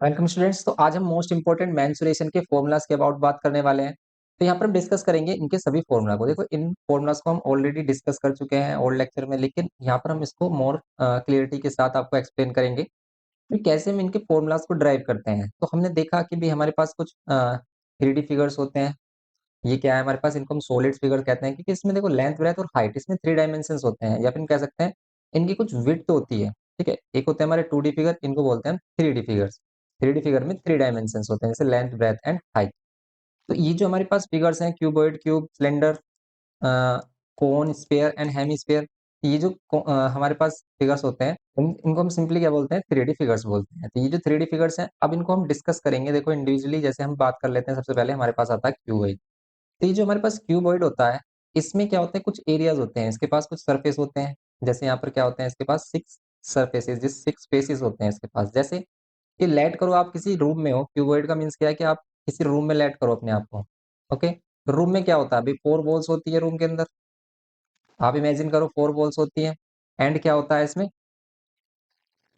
Welcome students. तो आज हम मोस्ट इंपोर्टेंट मेंसुरेशन के फॉर्मूलाज के अबाउट बात करने वाले हैं। तो यहाँ पर हम डिस्कस करेंगे इनके सभी फॉर्मूला को। देखो, इन फॉर्मूलाज को हम ऑलरेडी डिस्कस कर चुके हैं ओल्ड लेक्चर में, लेकिन यहाँ पर हम इसको मोर क्लियरिटी के साथ आपको एक्सप्लेन करेंगे कि कैसे हम इनके फॉर्मूलाज को ड्राइव करते हैं। तो हमने देखा कि भी हमारे पास कुछ 3D फिगर्स होते हैं। ये क्या है हमारे पास, इनको हम सॉलिड फिगर कहते हैं, क्योंकि इसमें देखो लेंथ, ब्रेथ और हाइट, इसमें 3 डायमेंशन होते हैं, या फिर हम कह सकते हैं इनकी कुछ विड्थ होती है। ठीक है, एक होते हैं हमारे 2D फिगर, इनको बोलते हैं 3D फिगर्स। 3D फिगर में 3 डायमेंशन होते हैं, जैसे लेंथ, ब्रेथ एंड हाइट। तो ये जो हमारे पास फिगर्स हैं, cuboid, cube, cylinder, cone, sphere and hemisphere, ये जो हमारे पास फिगर्स होते हैं, इनको हम सिंपली क्या बोलते हैं, 3D फिगर्स बोलते हैं। तो ये जो 3D फिगर्स हैं, अब इनको हम डिस्कस करेंगे। देखो इंडिविजुअली, जैसे हम बात कर लेते हैं, सबसे पहले हमारे पास आता है क्यूबॉइड। तो ये जो हमारे पास क्यूबॉइड होता है, इसमें क्या होते हैं, कुछ एरियाज होते हैं, इसके पास कुछ सरफेस होते हैं। जैसे यहाँ पर क्या होते हैं, इसके पास 6 सरफेसेस, जिस 6 फेसेस होते हैं इसके पास। जैसे कि लेट करो आप किसी रूम में हो, क्यूबॉइड का मीन्स क्या है कि आप किसी रूम में लेट करो अपने आप को। ओके, रूम में क्या होता है, अभी 4 वॉल्स होती है रूम के अंदर। आप इमेजिन करो 4 वॉल्स होती है, एंड क्या होता है इसमें,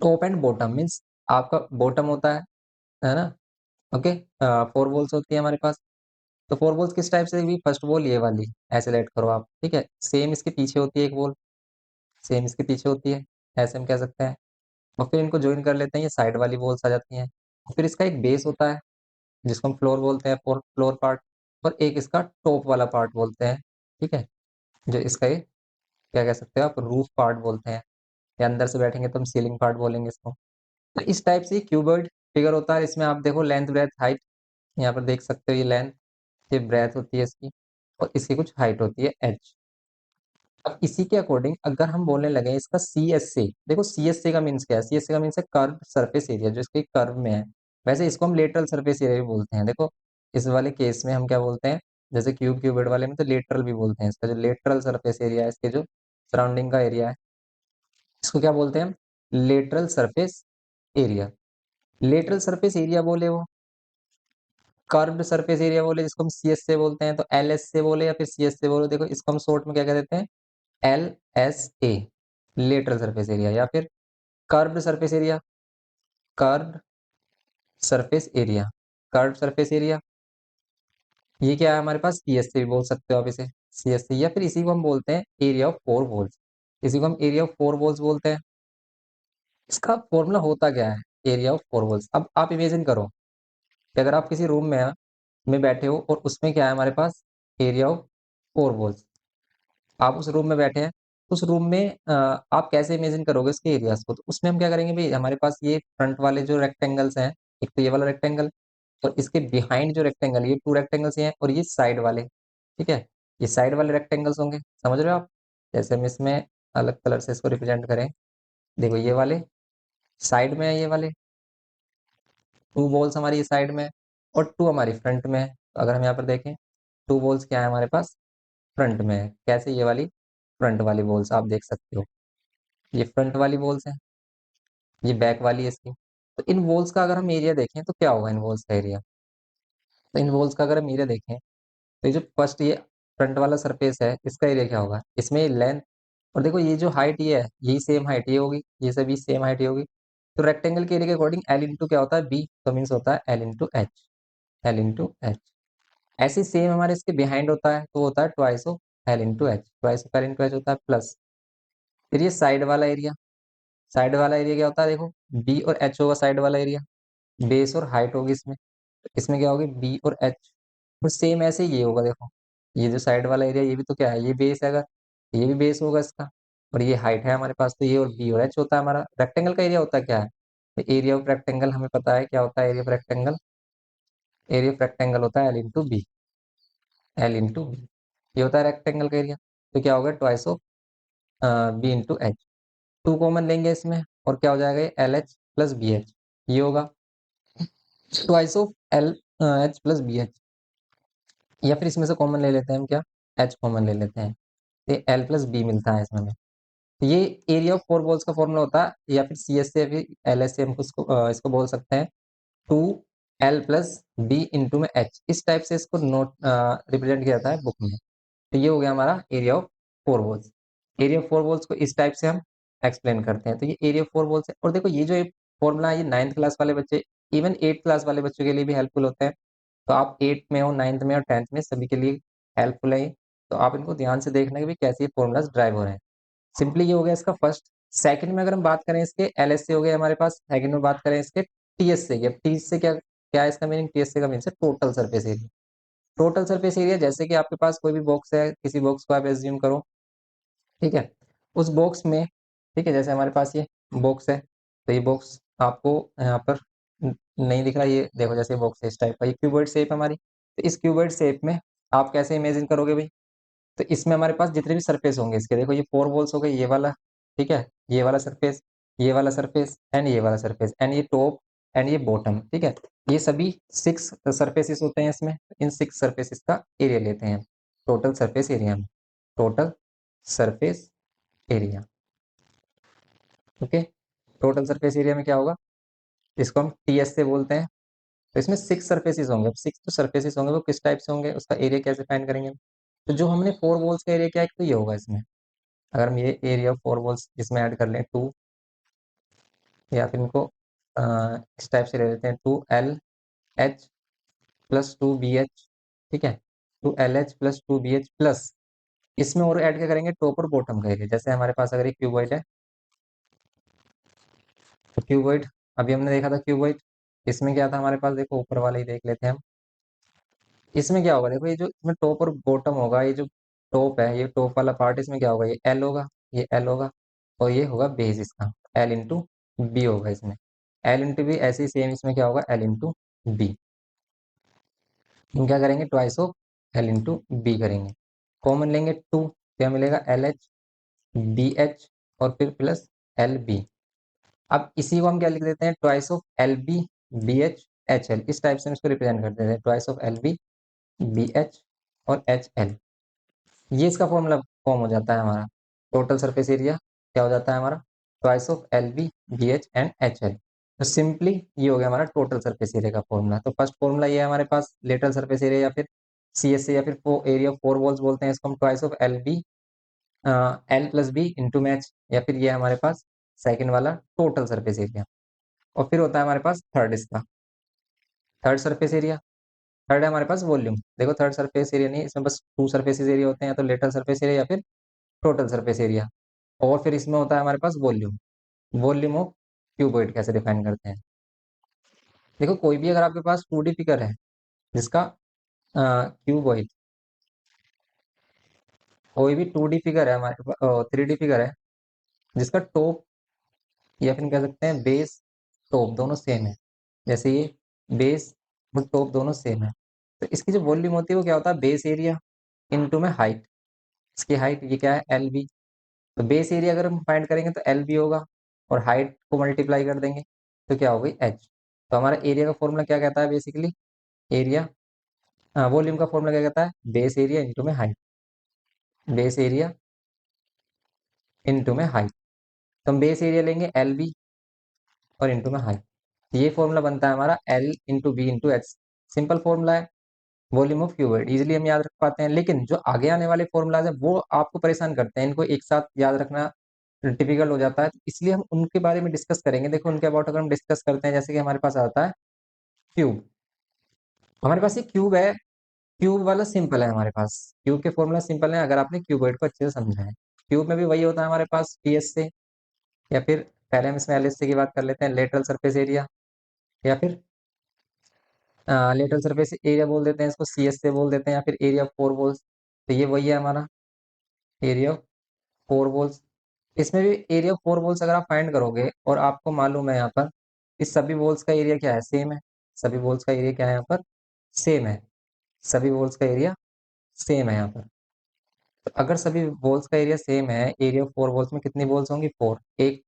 टॉप एंड बॉटम, मीन्स आपका बॉटम होता है ना। ओके, 4 वॉल्स होती है हमारे पास। तो 4 वॉल्स किस टाइप से हुई, फर्स्ट वॉल ये वाली, ऐसे लेट करो आप। ठीक है, सेम इसके पीछे होती है एक वॉल, सेम इसके पीछे होती है, ऐसे हम कह सकते हैं। और फिर इनको ज्वाइन कर लेते हैं, ये साइड वाली वॉल्स आ जाती हैं। और फिर इसका एक बेस होता है, जिसको हम फ्लोर बोलते हैं, फ्लोर पार्ट। और एक इसका टॉप वाला पार्ट बोलते हैं। ठीक है, जो इसका ये क्या कह सकते हो आप, रूफ पार्ट बोलते हैं, या अंदर से बैठेंगे तो हम सीलिंग पार्ट बोलेंगे इसको। तो इस टाइप से क्यूबॉइड फिगर होता है। इसमें आप देखो लेंथ, ब्रेथ, हाइट, यहाँ पर देख सकते हो, ये लेंथ, ये ब्रेथ होती है इसकी, और इसकी कुछ हाइट होती है एच। अब इसी के अकॉर्डिंग अगर हम बोलने लगे इसका सी एस सी, देखो सी एस सी का मीन्स क्या है, सी एस सी का मीन्स है कर्व सरफेस एरिया, जो इसके कर्व में है। वैसे इसको हम लेटरल सरफेस एरिया भी बोलते हैं। देखो इस वाले केस में हम क्या बोलते हैं, जैसे क्यूबॉइड वाले में तो लेटरल भी बोलते हैं, इसका जो लेटरल सरफेस एरिया है, इसके जो सराउंडिंग का एरिया है, इसको क्या बोलते हैं हम, lateral surface area. Lateral surface area बोले वो, कर्व्ड सरफेस एरिया बोले जिसको हम सी एस से बोलते हैं, तो एल एस से बोले या फिर सी एस से बोले, देखो इसको हम शॉर्ट में क्या कह देते हैं, L S A, lateral surface area. या फिर curved surface area, curved surface area, curved surface area, ये क्या है हमारे पास, सी एस से भी बोल सकते हो आप इसे, सी एस सी। या फिर इसी को हम बोलते हैं एरिया ऑफ 4 वॉल्स, इसी को हम एरिया ऑफ 4 वॉल्स बोलते हैं। इसका फॉर्मूला होता क्या है, एरिया ऑफ 4 वॉल्स। अब आप इमेजिन करो कि अगर आप किसी रूम में बैठे हो, और उसमें क्या है हमारे पास, एरिया ऑफ 4 वॉल्स। आप उस रूम में बैठे हैं, उस रूम में आप कैसे इमेजिन करोगे उसके एरियाज को। तो उसमें हम क्या करेंगे भाई, हमारे पास ये फ्रंट वाले जो रेक्टेंगल्स हैं, एक तो ये वाला रेक्टेंगल, और इसके बिहाइंड जो रेक्टेंगल, ये 2 रेक्टेंगल्स हैं, और ये साइड वाले। ठीक है, ये साइड वाले रेक्टेंगल्स होंगे, समझ रहे हो आप। जैसे हम इसमें अलग कलर से इसको रिप्रेजेंट करें, देखो ये वाले साइड में है, ये वाले 2 वॉल्स हमारी ये साइड में है, और 2 हमारी फ्रंट में है। तो अगर हम यहाँ पर देखें, 2 वॉल्स क्या है हमारे पास, फ्रंट में है। कैसे, ये वाली फ्रंट वाली वॉल्स आप देख सकते हो, ये फ्रंट वाली वॉल्स है, ये बैक वाली है इसकी। तो इन वॉल्स का अगर हम एरिया देखें तो क्या होगा, इन वॉल्स का एरिया। तो इन वॉल्स का अगर हम एरिया देखें, तो ये जो फर्स्ट ये फ्रंट वाला सरफेस है, इसका एरिया क्या होगा, इसमें लेंथ, और देखो ये जो हाइट ये है, यही सेम हाइट ये होगी, ये सभी सेम हाइट ये होगी। तो रेक्टेंगल के एरिया के अकॉर्डिंग एल इंटू क्या होता है, बी, तो मीन्स होता है L into H, L into H. ऐसे सेम हमारे इसके बिहाइंड होता है, तो होता है twice of L into H, twice of L into H होता है प्लस। फिर ये साइड वाला एरिया, साइड वाला एरिया क्या होता है, देखो बी और एच होगा साइड वाला एरिया, बेस और हाइट होगी इसमें, इसमें क्या होगी, बी और एच। और सेम ऐसे ही ये होगा, देखो ये जो साइड वाला एरिया, ये भी तो क्या है, ये बेस है, अगर ये भी बेस होगा इसका, और ये हाइट है हमारे पास, तो ये और बी और एच होता है हमारा। रेक्टेंगल का एरिया होता है क्या है, तो एरिया ऑफ रेक्टेंगल हमें पता है क्या होता है, area of rectangle, area of rectangle होता है L into B, L into B, ये होता है रेक्टेंगल का एरिया। तो क्या होगा, twice of B into H, 2 common लेंगे इसमें, और क्या हो जाएगा, L H plus B H, ये होगा twice of L H plus B H. या फिर इसमें से कॉमन ले लेते हैं हम, क्या, एच कॉमन ले लेते हैं, ये एल प्लस बी मिलता है इसमें हमें। तो ये एरिया ऑफ 4 वॉल्स का फॉर्मूला होता है, या फिर सी एस से या फिर एल एस से हम इसको बोल सकते हैं, 2 एल प्लस बी इंटू में एच, इस टाइप से इसको नोट रिप्रेजेंट किया जाता है बुक में। तो ये हो गया हमारा area of 4 walls. Area of 4 walls को इस टाइप से हम एक्सप्लेन करते हैं। तो ये एरिया ऑफ 4 वॉल्स है। और देखो ये जो फॉर्मूला है, ये 9th क्लास वाले बच्चे इवन 8th क्लास वाले बच्चों के लिए भी हेल्पफुल होता है। तो आप 8th में हो, 9th में और 10th में सभी के लिए हेल्पफुल है ये। तो आप इनको ध्यान से देखना कि भाई कैसे ये फॉर्मूलाज ड्राइव हो रहे हैं। सिंपली ये हो गया इसका फर्स्ट। सेकंड में अगर हम बात करें इसके एलएस से हो गया हमारे पास। सेकंड में बात करें इसके टीएस से। अब टीएस से क्या क्या है इसका मीनिंग? टीएस से का मीनिंग है total surface area. Total surface area जैसे कि आपके पास कोई भी बॉक्स है, किसी बॉक्स को आप एज्यूम करो, ठीक है। उस बॉक्स में, ठीक है, जैसे हमारे पास ये बॉक्स है, तो ये बॉक्स आपको यहाँ पर नहीं दिख रहा, ये देखो जैसे बॉक्स है इस टाइप का, ये क्यूबॉइड शेप है हमारी। तो इस क्यूबॉइड शेप में आप कैसे इमेजिन करोगे भाई? तो इसमें हमारे पास जितने भी सरफेस होंगे इसके, देखो ये 4 वॉल्स हो गए, ये वाला, ठीक है, ये वाला सरफेस, ये वाला सरफेस एंड ये वाला सरफेस एंड ये टॉप एंड ये बॉटम, ठीक है। ये सभी 6 सरफेसेस होते हैं इसमें। इन 6 सरफेसेस का एरिया लेते हैं टोटल सरफेस एरिया में। Total surface area, okay. Total surface area में क्या होगा? इसको हम टीएस से बोलते हैं। तो इसमें 6 सरफेसेस होंगे। अब 6 जो सरफेसेस होंगे वो किस टाइप से होंगे, उसका एरिया कैसे फाइंड करेंगे? तो जो हमने 4 वॉल्स का एरिया किया है, तो ये होगा इसमें। अगर हम ये एरिया ऑफ 4 वॉल्स इसमें ऐड कर लें 2, या फिर इनको इस टाइप से ले लेते हैं 2LH प्लस 2BH, ठीक है, 2LH प्लस 2BH प्लस इसमें और ऐड क्या करेंगे? टॉप और बॉटम का एरिया। जैसे हमारे पास अगर ये क्यूबॉइड है, तो क्यूबॉइड अभी हमने देखा था क्यूबॉइड, इसमें क्या था हमारे पास? देखो ऊपर वाला ही देख लेते हैं हम। इसमें क्या होगा? देखो ये जो इसमें टॉप और बॉटम होगा, ये जो टॉप है, ये टॉप वाला पार्ट, इसमें क्या होगा? ये एल होगा, ये एल होगा, और ये होगा बेस इसका, एल इंटू बी होगा इसमें। एल इंटू बी, ऐसे ही सेम इसमें क्या होगा? L into B. हम क्या करेंगे? Twice of L into B करेंगे। कॉमन लेंगे 2, क्या मिलेगा? एल एच बी एच और फिर प्लस एल बी। अब इसी को हम क्या लिख देते हैं? Twice of L B B H H L. इस टाइप से हम इसको रिप्रेजेंट कर देते हैं, twice of L B B H और एच एल। ये इसका फॉर्मूला फॉर्म हो जाता है हमारा। टोटल सरफेस एरिया क्या हो जाता है हमारा? Twice of L B B H and H L. तो सिंपली ये हो गया हमारा टोटल सरफेस एरिया का फॉर्मूला। तो फर्स्ट फॉर्मूला ये है हमारे पास, लेटरल सरफेस एरिया या फिर सीएस से, या फिर एरिया ऑफ 4 वॉल्स बोलते हैं इसको हम, twice of L B L plus B into match, या फिर ये हमारे पास सेकेंड वाला टोटल सरफेस एरिया। और फिर होता है हमारे पास थर्ड इसका, थर्ड सरफेस एरिया। थर्ड है हमारे पास वॉल्यूम। देखो थर्ड सरफेस एरिया नहीं, इसमें बस 2 सरफेसेस एरिया होते हैं, या तो लेटरल सरफेस एरिया या फिर टोटल सरफेस एरिया। और फिर इसमें होता है हमारे पास वॉल्यूम। वॉल्यूम ऑफ क्यूबॉइड कैसे डिफाइन करते हैं? देखो कोई भी अगर आपके पास 2D फिगर है जिसका क्यूबॉइड, कोई भी 2D फिगर है हमारे पास, 3D फिगर है जिसका टॉप या फिर कह सकते हैं बेस टॉप दोनों सेम है, जैसे ये बेस और टॉप दोनों सेम है, तो इसकी जो वॉल्यूम होती है वो क्या होता है? बेस एरिया इनटू में हाइट। इसकी हाइट ये क्या है? L B. तो बेस एरिया अगर हम फाइंड करेंगे तो एल बी होगा, और हाइट को मल्टीप्लाई कर देंगे तो क्या होगी? एच। तो हमारा एरिया का फॉर्मूला क्या कहता है बेसिकली? एरिया, वॉल्यूम का फॉर्मूला क्या कहता है? बेस एरिया इंटू में हाइट। बेस एरिया इंटू में हाइट। तो हम बेस एरिया लेंगे एल बी और इंटू में हाइट। ये फॉर्मूला बनता है हमारा L into B into H. Simple formula है वॉल्यूम ऑफ क्यूबॉइड, इजीली हम याद रख पाते हैं। लेकिन जो आगे आने वाले फॉर्मूलाज हैं वो आपको परेशान करते हैं, इनको एक साथ याद रखना टिपिकल हो जाता है, तो इसलिए हम उनके बारे में डिस्कस करेंगे। देखो उनके अबाउट अगर हम डिस्कस करते हैं, जैसे कि हमारे पास आता है क्यूब। हमारे पास ये क्यूब है, क्यूब वाला सिंपल है हमारे पास। क्यूब के फॉर्मूला सिंपल है अगर आपने क्यूबॉइड को अच्छे से समझा है। क्यूब में भी वही होता है हमारे पास, पीएस से, या फिर पहले हम इसमें एलएस से की बात कर लेते हैं, लेटरल सरफेस एरिया, या फिर लेटरल सरफेस एरिया बोल देते हैं इसको, सीएस से बोल देते हैं, या फिर एरिया ऑफ 4 वॉल्स। तो ये वही है हमारा एरिया ऑफ 4 वॉल्स। इसमें भी एरिया ऑफ 4 वॉल्स अगर आप फाइंड करोगे और आपको मालूम है यहाँ पर इस सभी वॉल्स का एरिया क्या है? सेम है। सभी वॉल्स का एरिया क्या है यहाँ पर? सेम है। सभी वॉल्स का एरिया सेम है यहाँ पर। तो अगर सभी वॉल्स का एरिया सेम है, एरिया ऑफ 4 वॉल्स में कितनी वॉल्स होंगी? 4। एक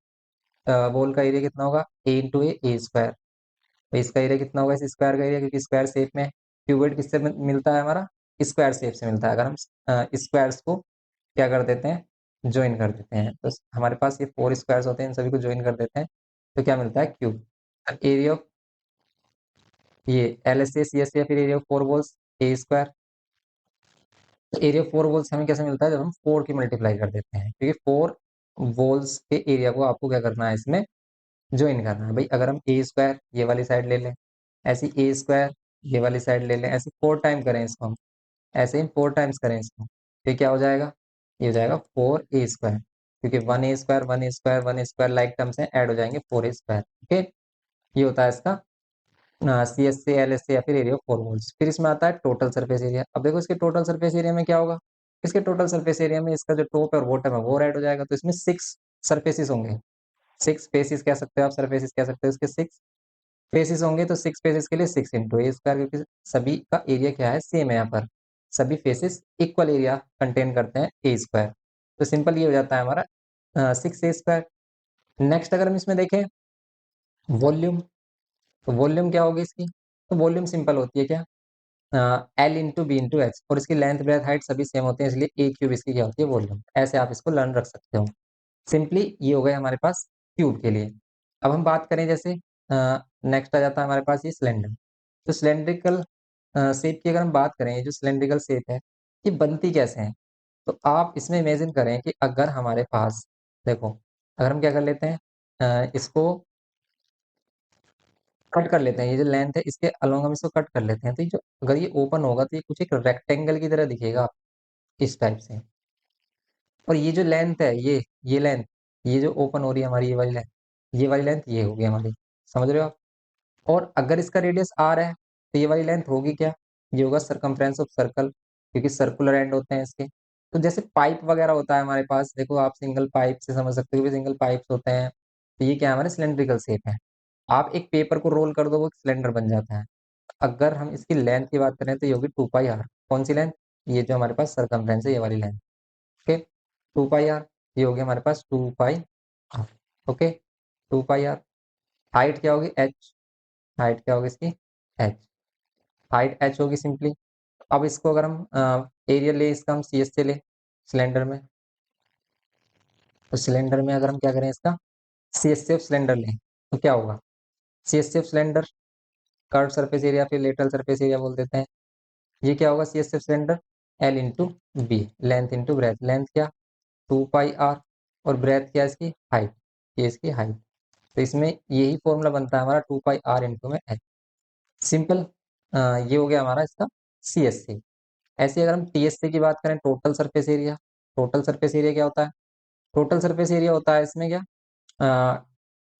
वॉल का एरिया कितना होगा? ए इंटू ए स्क्वायर। तो इसका एरिया कितना होगा? इस स्क्वायर का एरिया, क्योंकि स्क्वायर शेप में क्यूबॉइड किससे मिलता है हमारा? स्क्वायर शेप से मिलता है। अगर हम स्क्वायर्स को क्या कर देते हैं? ज्वाइन कर देते हैं, तो हमारे पास ये 4 स्क्वायर्स होते हैं, इन सभी को ज्वाइन कर देते हैं तो क्या मिलता है? क्यूब। एरिया ऑफ ये एल एस एस या फिर area of 4 walls A square. तो एरिया ऑफ 4 वॉल्स हमें कैसे मिलता है? जब हम 4 की मल्टीप्लाई कर देते हैं, क्योंकि 4 वॉल्स के एरिया को आपको क्या करना है इसमें ज्वाइन करना है भाई। अगर हम ए स्क्वायर ये वाली साइड ले लें, ऐसी ए स्क्वायर ये वाली साइड ले लें, ऐसे 4 टाइम करें इसको हम, ऐसे ही 4 टाइम्स करें इसको, तो क्या हो जाएगा? ये हो जाएगा 4a स्क्वायर, क्योंकि 1a square 1a square 1a square like terms हैं, ऐड हो जाएंगे 4a स्क्वायर। ओके, ये होता है इसका सी एस से एल एस से या फिर एरिया ऑफ 4 वॉल्स। फिर इसमें आता है टोटल सरफेस एरिया। अब देखो इसके टोटल सरफेस एरिया में क्या होगा, इसके टोटल सरफेस एरिया में इसका जो टॉप और बॉटम है वो ऐड हो जाएगा, तो इसमें 6 सरफेसेस होंगे। 6 फेसिस कह सकते हो आप, सरफेसेस कह सकते हो, इसके 6 फेसिस होंगे, तो 6 फेसिस के लिए 6 × a स्क्वायर, क्योंकि सभी का एरिया क्या है, सेम है। यहाँ पर सभी फेसिस इक्वल एरिया कंटेन करते हैं a स्क्वायर, तो सिंपल ये हो जाता है हमारा 6a स्क्वायर। नेक्स्ट अगर हम इसमें देखें वॉल्यूम, तो वॉल्यूम क्या होगी इसकी, तो वॉल्यूम सिंपल होती है क्या, L × B × H, और इसकी लेंथ ब्रेथ हाइट सभी सेम होते हैं, इसलिए a³ इसकी क्या होती है, वॉल्यूम। ऐसे आप इसको लर्न रख सकते हो सिंपली। ये हो गए हमारे पास क्यूब के लिए। अब हम बात करें जैसे नेक्स्ट आ जाता है हमारे पास ये सिलेंडर। तो सिलेंड्रिकल शेप की अगर हम बात करें, ये जो सिलेंड्रिकल शेप है ये बनती कैसे है, तो आप इसमें इमेजिन करें कि अगर हमारे पास, देखो अगर हम क्या कर लेते हैं, इसको कट कर लेते हैं, ये जो लेंथ है इसके अलोंग हम इसको कट कर लेते हैं, तो ये जो अगर ये ओपन होगा तो ये कुछ एक रेक्टेंगल की तरह दिखेगा आपको, इस टाइप से। और ये जो लेंथ है ये लेंथ, ये जो ओपन हो रही है हमारी ये वाली लेंथ ये होगी हमारी, समझ रहे हो आप? और अगर इसका रेडियस आर है तो ये वाली लेंथ होगी क्या, ये होगा सरकमफ्रेंस ऑफ सर्कल, क्योंकि सर्कुलर एंड होते हैं इसके। तो जैसे पाइप वगैरह होता है हमारे पास, देखो आप सिंगल पाइप से समझ सकते हो कि सिंगल पाइप्स होते हैं, तो ये क्या है, हमारे सिलेंड्रिकल शेप है। आप एक पेपर को रोल कर दो वो सिलेंडर बन जाता है। अगर हम इसकी लेंथ की बात करें तो ये होगी 2πr। कौन सी लेंथ, ये जो हमारे पास सरकमफ्रेंस है ये वाली लेंथ। ओके, 2πr, ये हो गया हमारे पास 2πr। Okay, 2πr। हाइट क्या होगी, h, हाइट क्या होगी इसकी, h, हाइट h होगी सिंपली। अब इसको अगर हम एरिया ले इसका, हम सी एस से ले सिलेंडर में, तो सिलेंडर में अगर हम क्या करें इसका सी एस से सिलेंडर लें, तो क्या होगा, सी एस से सिलेंडर कर्व सरफेस एरिया फिर लेटरल सरफेस एरिया बोल देते हैं। ये क्या होगा सी एस से cylinder, L × B, length into breadth, length क्या 2πr, और ब्रेथ क्या है इसकी, हाइट, ये इसकी हाइट। तो इसमें यही फॉर्मूला बनता है हमारा 2πr इंटू में h। सिंपल, ये हो गया हमारा इसका सी एस सी। ऐसे अगर हम टी एस सी की बात करें, total surface area, total surface area क्या होता है, टोटल सरफेस एरिया होता है इसमें क्या, अ,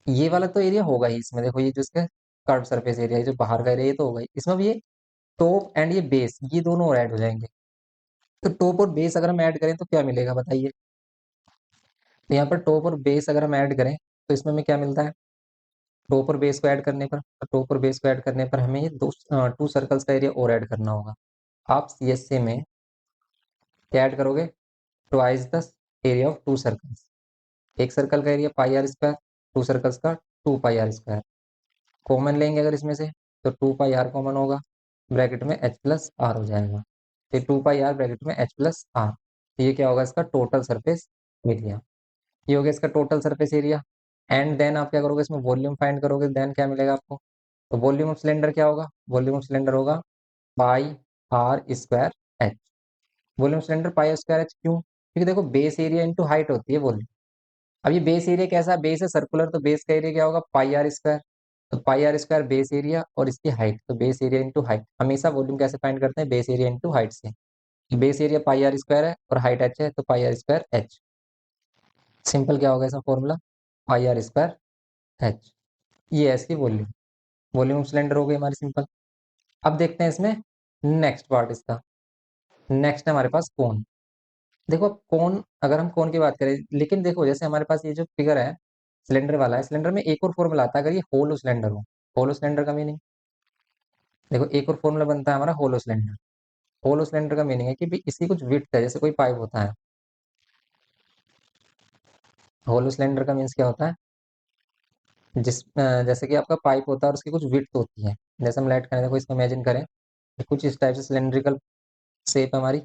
ये वाला तो एरिया होगा ही इसमें, देखो ये जो इसका कर्व सरफेस एरिया है जो बाहर का एरिया ये तो होगा ही, इसमें भी ये टॉप एंड ये बेस ये दोनों ऐड हो जाएंगे। तो टॉप और बेस अगर हम ऐड करें तो क्या मिलेगा बताइए, तो यहाँ पर टॉप और बेस अगर हम ऐड करें तो इसमें हमें क्या मिलता है, टॉप और बेस को ऐड करने पर, टॉप और बेस को ऐड करने पर हमें ये 2 सर्कल्स का एरिया और ऐड करना होगा। आप सी एस सी में क्या ऐड करोगे, twice the area of 2 circles. एक सर्कल का एरिया πr², 2 सर्कल्स का 2πr²। कॉमन लेंगे अगर इसमें से, तो 2πr कॉमन होगा, ब्रैकेट में h+r हो जाएगा, फिर 2πr ब्रैकेट में h+r। ये क्या होगा इसका टोटल सरफेस एरिया, ये हो गया इसका total surface area. And then आप क्या करोगे, इसमें वॉल्यूम फाइंड करोगे, देन क्या मिलेगा आपको, तो वॉल्यूम ऑफ सिलेंडर क्या होगा, वॉल्यूम ऑफ सिलेंडर होगा πr²h। वॉल्यूम सिलेंडर πr²h क्यों, क्योंकि देखो बेस एरिया इंटू हाइट होती है वॉल्यूम। अब ये बेस एरिया कैसा है, बेस है सर्कुलर, तो बेस का एरिया क्या होगा πr²। तो πr² बेस एरिया और इसकी हाइट, तो बेस एरिया इंटू हाइट। हमेशा वॉल्यूम कैसे फाइंड करते हैं, बेस एरिया इंटू हाइट से। बेस एरिया πr² है और हाइट h है, तो πr²h। सिंपल क्या होगा इसका फॉर्मूला, πr²h। ये है इसकी वॉल्यूम, वॉल्यूम सिलेंडर हो गई हमारी सिंपल। अब देखते हैं इसमें नेक्स्ट पार्ट इसका। नेक्स्ट है हमारे पास कोन। देखो कोन, अगर हम कोन की बात करें, लेकिन देखो जैसे हमारे पास ये जो फिगर है सिलेंडर वाला है, सिलेंडर में एक और फॉर्मूला आता है अगर ये होलो सिलेंडर हो। होलो सिलेंडर का मीनिंग, देखो एक और फॉर्मूला बनता है हमारा होलो सिलेंडर। होलो सिलेंडर का मीनिंग है कि भी इसकी कुछ विड्थ है, जैसे कोई पाइप होता है। होलो सिलेंडर का मीन्स क्या होता है, जैसे कि आपका पाइप होता है और उसकी कुछ विड्थ होती है। जैसे हम लाइट करें, देखो इसको इमेजिन करें कि कुछ इस टाइप से सिलेंड्रिकल शेप हमारी,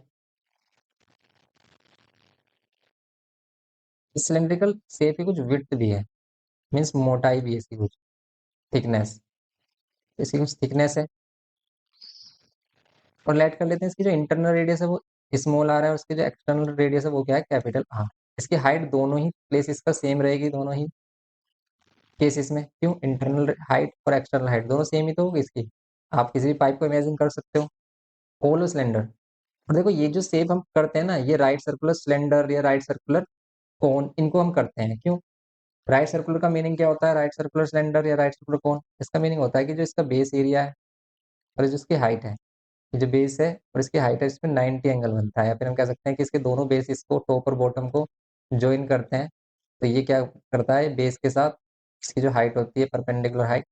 इस सिलेंड्रिकल शेप की कुछ विड्थ भी है, मीन्स मोटाई भी है इसकी कुछ, थिकनेस, इसकी कुछ थिकनेस है। और लेट कर लेते हैं इसकी जो इंटरनल रेडियस है वो स्मॉल आर है, और उसकी जो एक्सटर्नल रेडियस है वो क्या है, कैपिटल आर। इसकी हाइट दोनों ही प्लेसेस पर सेम रहेगी, दोनों ही केसेस में। क्यों? इंटरनल हाइट और एक्सटर्नल हाइट दोनों सेम ही तो होगी इसकी। आप किसी भी पाइप को इमेजिन कर सकते हो, होलो सिलेंडर। और देखो ये जो शेप हम करते हैं ना, ये राइट सर्कुलर सिलेंडर या राइट सर्कुलर कोन, इनको हम करते हैं। क्यों? राइट सर्कुलर का मीनिंग क्या होता है? राइट सर्कुलर सिलेंडर या राइट सर्कुलर कोन, इसका मीनिंग होता है कि जो इसका बेस एरिया है और जो इसकी हाइट है, ये जो बेस है और इसकी हाइट है, इसमें 90 एंगल बनता है। या फिर हम कह सकते हैं कि इसके दोनों बेस इसको टॉप और बॉटम को ज्वाइन करते हैं। तो ये क्या करता है? बेस के साथ इसकी जो हाइट होती है, परपेंडिकुलर हाइट,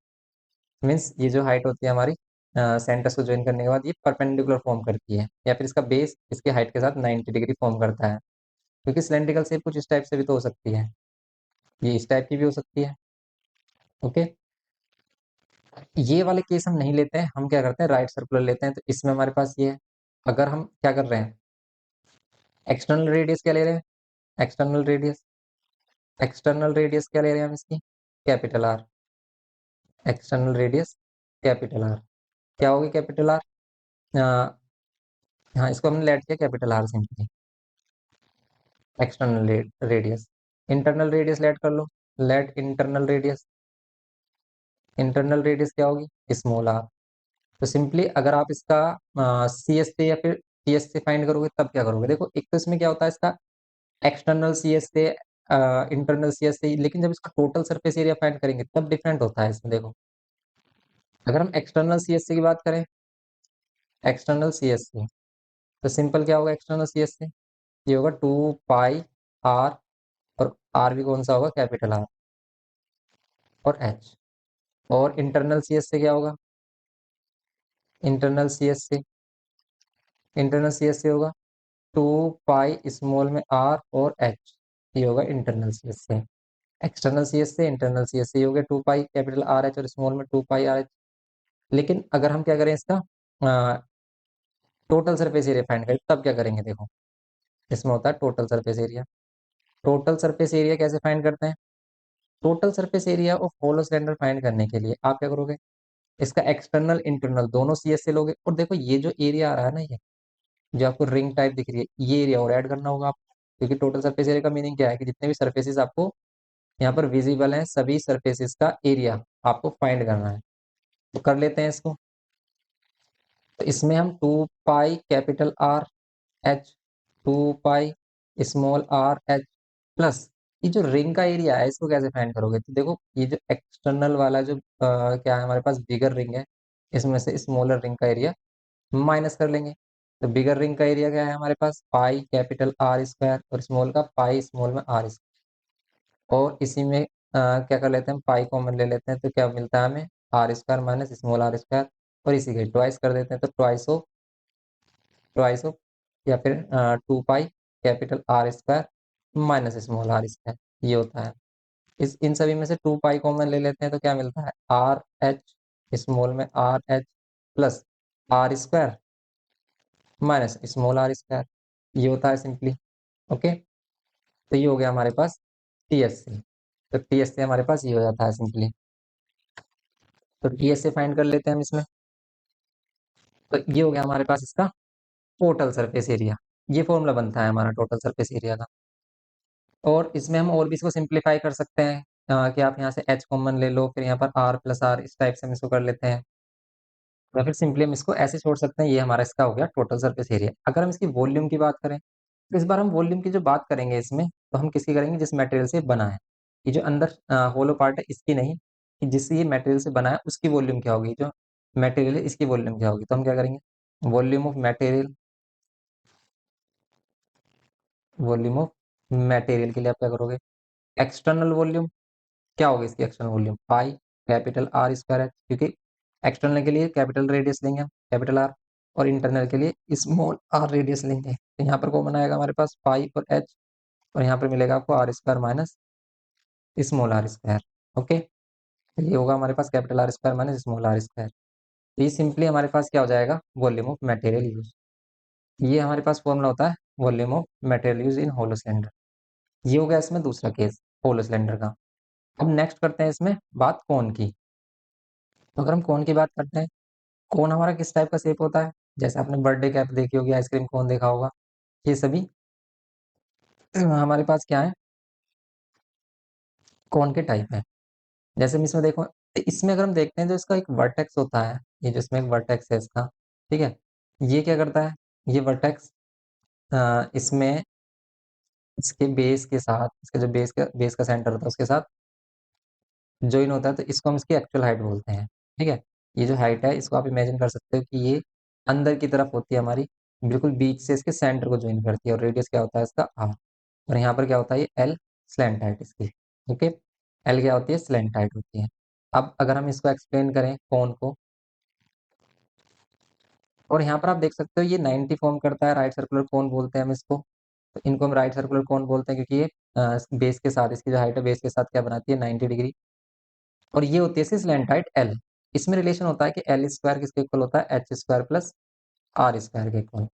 मीन्स ये जो हाइट होती है हमारी सेंटर्स को ज्वाइन करने के बाद ये परपेंडिकुलर फॉर्म करती है, या फिर इसका बेस इसके हाइट के साथ 90 डिग्री फॉर्म करता है। क्योंकि सिलेंड्रिकल शेप कुछ इस टाइप से भी तो हो सकती है, ये इस टाइप की भी हो सकती है। ओके, ये वाले केस हम नहीं लेते हैं, हम क्या करते हैं? राइट सर्कुलर लेते हैं। तो इसमें हमारे पास ये है, अगर हम क्या कर रहे हैं? एक्सटर्नल रेडियस क्या ले रहे हैं? एक्सटर्नल रेडियस, एक्सटर्नल रेडियस क्या ले रहे हैं हम इसकी? Capital R. External radius capital R क्या होगी? Capital R. हाँ, इसको हमने लेट किया capital R simply. External radius, internal radius let कर लो, let internal radius. Internal radius क्या होगी? Small are. तो सिंपली अगर आप इसका सी एस से या फिर टी एस से फाइंड करोगे तब क्या करोगे? देखो एक तो इसमें क्या होता है, इसका एक्सटर्नल सी एस से इंटरनल सी एस से, लेकिन जब इसका टोटल सरफेस एरिया फाइंड करेंगे तब डिफरेंट होता है इसमें। देखो अगर हम एक्सटर्नल सी एस से की बात करें, एक्सटर्नल सी एस से, तो सिंपल क्या होगा एक्सटर्नल सी एस से? ये होगा 2 पाई आर, और आर भी कौन सा होगा? कैपिटल आर और एच। और इंटरनल सी एस से क्या होगा? इंटरनल सी एस से, इंटरनल सी एस से होगा 2 पाई स्मॉल में आर और एच, ये होगा इंटरनल सी एस से। एक्सटर्नल सी एस से इंटरनल सी एस से हो गया 2 पाई कैपिटल आर एच और स्मॉल में 2 पाई आर एच। लेकिन अगर हम क्या करें इसका टोटल सरफेस एरिया फाइंड करें तब क्या करेंगे? देखो इसमें होता है total surface area. Total surface area कैसे फाइंड करते हैं? Total surface area of hollow cylinder find करने के लिए आप क्या करोगे? इसका एक्सटर्नल इंटरनल दोनों सी एस से लोगे, और देखो ये जो एरिया आ रहा है ना, ये जो आपको रिंग टाइप दिख रही है, ये एरिया और ऐड करना होगा आपको। क्योंकि टोटल सरफेस एरिया का मीनिंग क्या है? कि जितने भी सरफेसेस आपको यहाँ पर विजिबल हैं, सभी सरफेसेस का एरिया आपको फाइंड करना है। तो कर लेते हैं इसको। तो इसमें हम 2 pi capital R H, 2 pi small are H plus ये जो रिंग का एरिया है, इसको कैसे फाइंड करोगे? तो देखो ये जो एक्सटर्नल वाला जो क्या है हमारे पास बिगर रिंग है, इसमें से स्मॉलर रिंग का एरिया माइनस कर लेंगे। तो बिगर रिंग का एरिया क्या है हमारे पास? पाई कैपिटल आर स्क्वायर, और स्मॉल का पाई स्मॉल में आर स्क्वायर। और इसी में क्या कर लेते हैं? पाई कॉमन ले लेते हैं, तो क्या मिलता है हमें? R square minus small R square, और इसी के ट्वाइस कर देते हैं, तो ट्वाइस ऑफ या फिर 2 pi capital R square minus small R square, ये होता है। इस इन सभी में से 2 पाई कॉमन ले लेते हैं, तो क्या मिलता है? आर एच स्मॉल में R H plus R square minus small R square, ये होता है सिंपली। ओके, तो ये हो गया हमारे पास टी एस सी। तो टी एस सी हमारे पास ये हो जाता है सिंपली। तो टी एस सी फाइंड कर लेते हैं हम इसमें। तो ये हो गया हमारे पास इसका टोटल सरफेस एरिया। ये फॉर्मूला बनता है हमारा टोटल सरफेस एरिया का। और इसमें हम और भी इसको सिंप्लीफाई कर सकते हैं कि आप यहाँ से एच कॉमन ले लो, फिर यहाँ पर आर प्लस आर, इस टाइप से हम इसको कर लेते हैं। या फिर सिंपली हम इसको ऐसे छोड़ सकते हैं, ये हमारा इसका हो गया टोटल सरफेस एरिया। अगर हम इसकी वॉल्यूम की बात करें, तो इस बार हम वॉल्यूम की जो बात करेंगे इसमें, तो हम किसकी करेंगे? जिस मटेरियल से बना है। ये जो अंदर होलो पार्ट है इसकी नहीं, कि जिससे ये मटेरियल से बना है उसकी वॉल्यूम क्या होगी? जो मटेरियल है इसकी वॉल्यूम क्या होगी? तो हम क्या करेंगे? Volume of material, volume of material के लिए आप क्या करोगे? एक्सटर्नल वॉल्यूम क्या होगी इसकी? एक्सटर्नल वॉल्यूम पाई कैपिटल आर स्क्वायर है, क्योंकि एक्सटर्नल के लिए कैपिटल रेडियस लेंगे हम, कैपिटल आर, और इंटरनल के लिए स्मॉल आर रेडियस लेंगे। तो यहाँ पर कॉमन आएगा हमारे पास पाई और एच, और यहाँ पर मिलेगा आपको R square minus small R square. Okay, तो ये होगा हमारे पास capital R square minus small R square. तो ये सिंपली हमारे पास क्या हो जाएगा? Volume of material use. ये हमारे पास फॉर्मूला होता है volume of material use in hollow cylinder. ये हो गया इसमें दूसरा केस होलो सिलेंडर का। अब नेक्स्ट करते हैं इसमें बात कोन की। तो अगर हम कोन की बात करते हैं, कोन हमारा किस टाइप का शेप होता है? जैसे आपने बर्थडे कैप देखी होगी, आइसक्रीम कोन देखा होगा, ये सभी हमारे पास क्या है? कोन के टाइप है। जैसे हम इसमें देखो, तो इसमें अगर हम देखते हैं जो इसका एक वर्टेक्स होता है, ये जो इसमें एक वर्टेक्स है इसका, ठीक है, ये क्या करता है, ये वर्टेक्स इसमें इसके बेस के साथ, इसके जो बेस का सेंटर होता है उसके साथ ज्वाइन होता है, तो इसको हम इसकी एक्चुअल हाइट बोलते हैं। ठीक है, ये जो हाइट है इसको आप इमेजिन कर सकते हो कि ये अंदर की तरफ होती है हमारी, बिल्कुल बीच से इसके सेंटर को ज्वाइन करती है, और रेडियस क्या होता है इसका आर, और यहाँ पर क्या होता है ये एल, स्लैंट हाइट इसकी। ओके, एल क्या होती है, स्लैंट हाइट होती है। अब अगर हम इसको एक्सप्लेन करें कोन को, और यहाँ पर आप देख सकते हो ये 90 फॉर्म करता है, राइट सर्कुलर कोन बोलते हैं हम इसको। तो इनको हम राइट सर्कुलर कोन बोलते हैं क्योंकि ये बेस के साथ, इसकी जो हाइट है बेस के साथ क्या बनाती है, 90 डिग्री, और ये होती है इसकी स्लैंट हाइट एल। इसमें रिलेशन होता है कि एल स्क्वायर किसके इक्वल होता है, H square plus R square के इक्वल।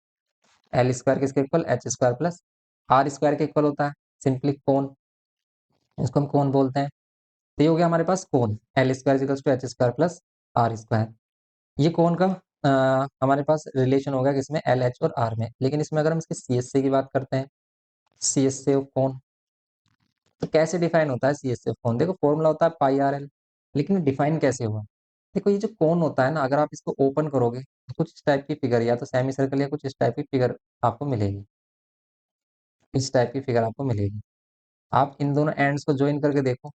एल स्क्वायर किसके equal, H square plus R square के इक्वल होता है, सिंपली कोन, इसको हम कोन बोलते हैं। तो ये हो गया हमारे पास cone, L square equals to H square plus R square. ये कोन का हमारे पास रिलेशन होगा किसमें, एल एच और आर में। लेकिन इसमें अगर हम इसके सी एस से की बात करते हैं, सी एस से कोन, तो कैसे डिफाइन होता है सी एस से कोन, देखो फॉर्मूला होता है पाई आर एल, लेकिन डिफाइन कैसे हुआ, देखो ये जो कोन होता है ना, अगर आप इसको ओपन करोगे तो कुछ इस टाइप की फिगर, या तो सेमी सर्कल या कुछ इस टाइप की फिगर आपको मिलेगी, इस टाइप की फिगर आपको मिलेगी। आप इन दोनों एंड्स को ज्वाइन करके देखो,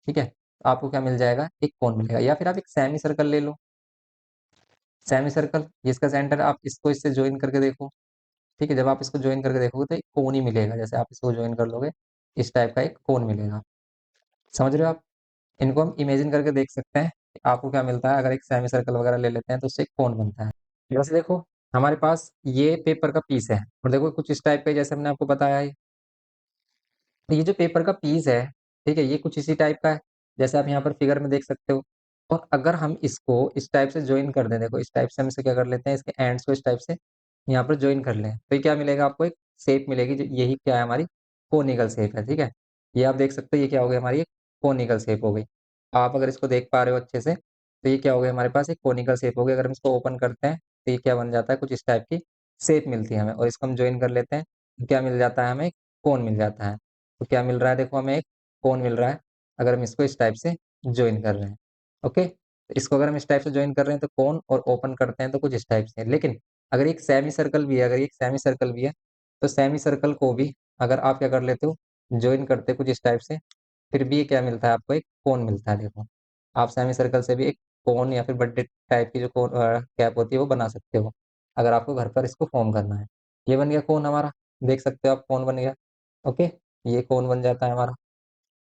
ठीक है, तो आपको क्या मिल जाएगा, एक कोन मिलेगा। या फिर आप एक सेमी सर्कल ले लो, सेमी सर्कल जिसका सेंटर, आप इसको इससे ज्वाइन करके देखो, ठीक है, जब आप इसको ज्वाइन करके देखोगे तो एक कोन ही मिलेगा, जैसे आप इसको ज्वाइन कर लोगे इस टाइप का एक कोन मिलेगा। समझ रहे हो आप, इनको हम इमेजिन करके देख सकते हैं कि आपको क्या मिलता है, अगर एक सेमी सर्कल वगैरह ले लेते हैं तो उससे एक कोन बनता है। जैसे देखो हमारे पास ये पेपर का पीस है, और देखो कुछ इस टाइप का, जैसे हमने आपको बताया है, तो ये जो पेपर का पीस है, ठीक है, ये कुछ इसी टाइप का है, जैसे आप यहाँ पर फिगर में देख सकते हो। और अगर हम इसको इस टाइप से ज्वाइन कर दें, देखो इस टाइप से हम इसे क्या कर लेते हैं, इसके एंड्स को इस टाइप से यहाँ पर ज्वाइन कर लें, तो ये क्या मिलेगा आपको, एक शेप मिलेगी, जो यही क्या है हमारी कोनिकल शेप है। ठीक है, ये आप देख सकते हो, ये क्या हो गया हमारी एक कोनिकल शेप हो गई। आप अगर इसको देख पा रहे हो अच्छे से, तो ये क्या हो गया हमारे पास, एक कोनिकल शेप हो गई। अगर हम इसको ओपन करते हैं तो ये क्या बन जाता है, कुछ इस टाइप की शेप मिलती है हमें, और इसको हम ज्वाइन कर लेते हैं तो क्या मिल जाता है, हमें एक कोन मिल जाता है। तो क्या मिल रहा है, देखो हमें एक कोन मिल रहा है, अगर हम इसको इस टाइप से ज्वाइन कर रहे हैं। ओके, तो इसको अगर हम इस टाइप से ज्वाइन कर रहे हैं तो कोन, और ओपन करते हैं तो कुछ इस टाइप से। लेकिन अगर एक सेमी सर्कल भी है, अगर एक सेमी सर्कल भी है, तो सेमी सर्कल को भी अगर आप क्या कर लेते हो, ज्वाइन करते हो कुछ इस टाइप से, फिर भी ये क्या मिलता है आपको, एक कोन मिलता है। देखो आप सेमी सर्कल से भी एक कोन या फिर बर्थडे टाइप की जो कोन कैप होती है वो बना सकते हो, अगर आपको घर पर इसको फॉर्म करना है। ये बन गया कोन हमारा, देख सकते हो आप, कोन बन गया। ओके, ये कोन बन जाता है हमारा।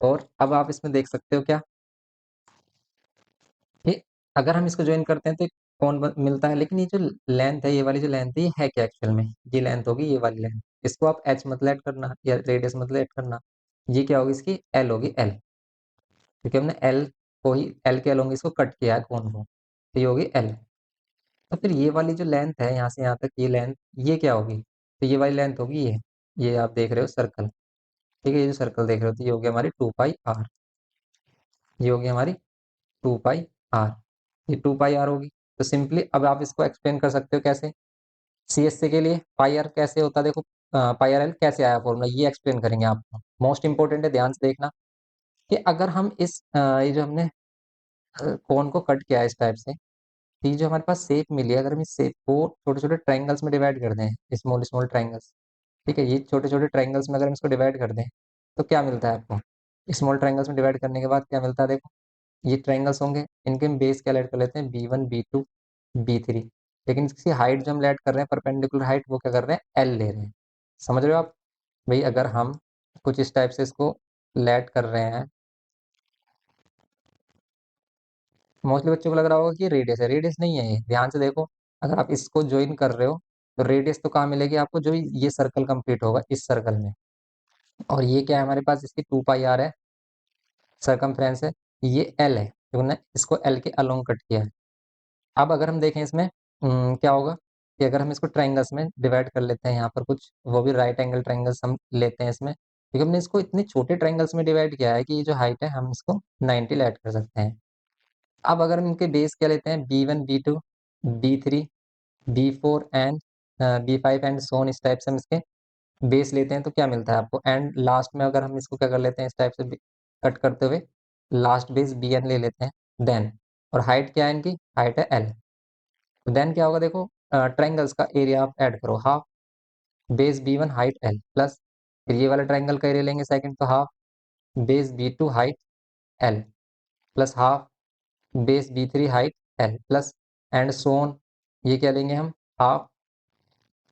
और अब आप इसमें देख सकते हो क्या, कि अगर हम इसको ज्वाइन करते हैं तो एक कोन मिलता है, लेकिन ये जो लेंथ है, ये वाली जो लेंथ है, ये है क्या एक्चुअल में, ये लेंथ होगी, ये वाली लेंथ, इसको आप एच मत लेट करना या रेडियस मत लेट करना, ये क्या होगी, इसकी एल होगी, एल, क्योंकि हमने एल को ही, एल के अलोंग इसको कट किया है कोन को, तो ये होगी एल। तो फिर ये वाली जो लेंथ है यहाँ से यहाँ तक, ये लेंथ, ये क्या होगी, तो ये वाली लेंथ होगी ये आप देख रहे हो सर्कल, ठीक है, ये जो सर्कल देख रहे हो, तो ये होगी हमारी 2 पाई आर, ये होगी हमारी 2 पाई आर, ये 2 पाई आर होगी। तो सिंपली अब आप इसको एक्सप्लेन कर सकते हो कैसे, सी एस सी के लिए पाई आर कैसे होता है, देखो पाई आर एल कैसे आया फॉर्मूला, ये एक्सप्लेन करेंगे आपको, मोस्ट इंपॉर्टेंट है, ध्यान से देखना, कि अगर हम इस ये जो हमने कोन को कट किया है इस टाइप से, तो ये जो हमारे पास शेप मिली है, अगर हम इस शेप को छोटे छोटे ट्राइंगल्स में डिवाइड कर दें, स्मॉल स्मॉल ट्राइंगल्स, ठीक है, ये छोटे छोटे ट्राइंगल्स में अगर हम इसको डिवाइड कर दें तो क्या मिलता है आपको, स्मॉल ट्राइंगल्स में डिवाइड करने के बाद क्या मिलता है, देखो ये ट्राइंगल्स होंगे, इनके हम बेस क्या ऐड कर लेते हैं, B1 B2 B3, लेकिन इसकी हाइट जो हम ऐड कर रहे हैं, परपेंडिकुलर हाइट, वो क्या कर रहे हैं, एल ले रहे हैं। समझ रहे हो आप, भाई अगर हम कुछ इस टाइप से इसको लेट कर रहे हैं, मोस्टली बच्चों को लग रहा होगा कि रेडियस है, रेडियस नहीं है ये, ध्यान से देखो, अगर आप इसको ज्वाइन कर रहे हो तो रेडियस तो कहाँ मिलेगी आपको, जो ये सर्कल कंप्लीट होगा इस सर्कल में, और ये क्या है हमारे पास, इसकी 2 पाई आर है, सरकमफ्रेंस है, ये एल है, तो हमने इसको एल के अलोंग कट किया है। अब अगर हम देखें इसमें क्या होगा, कि अगर हम इसको ट्राइंगल्स में डिवाइड कर लेते हैं, यहाँ पर कुछ वो भी राइट एंगल ट्राइंगल्स हम लेते हैं इसमें, क्योंकि हमने इसको इतने छोटे ट्राइंगल्स में डिवाइड किया है कि ये जो हाइट है हम इसको 90 ऐड कर सकते हैं। अब अगर हम इनके बेस क्या लेते हैं, B1 B2 B3 B4 and B5 and सोन, इस टाइप से हम इसके बेस लेते हैं, तो क्या मिलता है आपको, एंड लास्ट में अगर हम इसको क्या कर लेते हैं, इस टाइप से कट करते हुए, लास्ट बेस बी एन ले लेते हैं देन, और हाइट क्या है इनकी, हाइट है एल। तो देन क्या होगा देखो, ट्राइंगल्स का एरिया आप ऐड करो, half base B one height L plus, फिर ये वाला ट्राइंगल का एरिया लेंगे सेकंड, तो half base B two height L plus half base B three height L plus and so on, ये क्या लेंगे हम, हाफ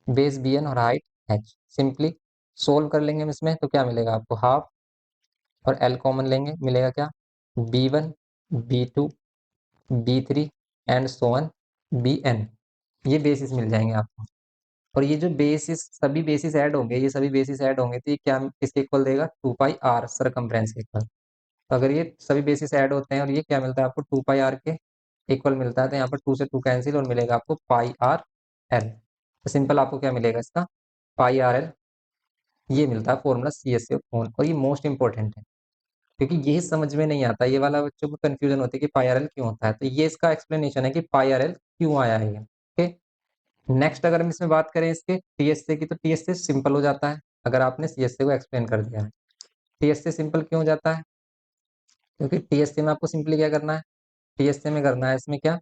बेस बी एन और हाइट एच। सिंपली सोल्व कर लेंगे हम इसमें, तो क्या मिलेगा आपको, हाफ और एल कॉमन लेंगे, मिलेगा क्या, B one B two B three and so on B N, ये बेसिस मिल जाएंगे आपको। और ये जो बेसिस, सभी बेसिस ऐड होंगे, ये सभी बेसिस ऐड होंगे, तो ये क्या इसके इक्वल देगा, 2 पाई आर सरकमफ्रेंस के इक्वल। तो अगर ये सभी बेसिस ऐड होते हैं और ये क्या मिलता है आपको, 2 पाई आर के इक्वल मिलता है, तो यहाँ पर 2 से 2 कैंसिल और मिलेगा आपको पाई आर एल। तो सिंपल आपको क्या मिलेगा इसका, पाई आर एल, ये मिलता है फॉर्मूला सी एस सी फोन। और ये मोस्ट इंपॉर्टेंट है, क्योंकि ये समझ में नहीं आता, ये वाला बच्चों को कंफ्यूजन होती है कि पाई आर एल क्यों होता है, तो ये इसका एक्सप्लेनेशन है कि पाई आर एल क्यों आया है ये। ओके, नेक्स्ट अगर हम इसमें बात करें इसके टीएससी की, तो टीएससी सिंपल हो जाता है अगर आपने सीएससी को एक्सप्लेन कर दिया है। टीएससी सिंपल क्यों हो जाता है, क्योंकि टीएससी में आपको सिंपली क्या करना है, टीएससी में करना है इसमें क्या,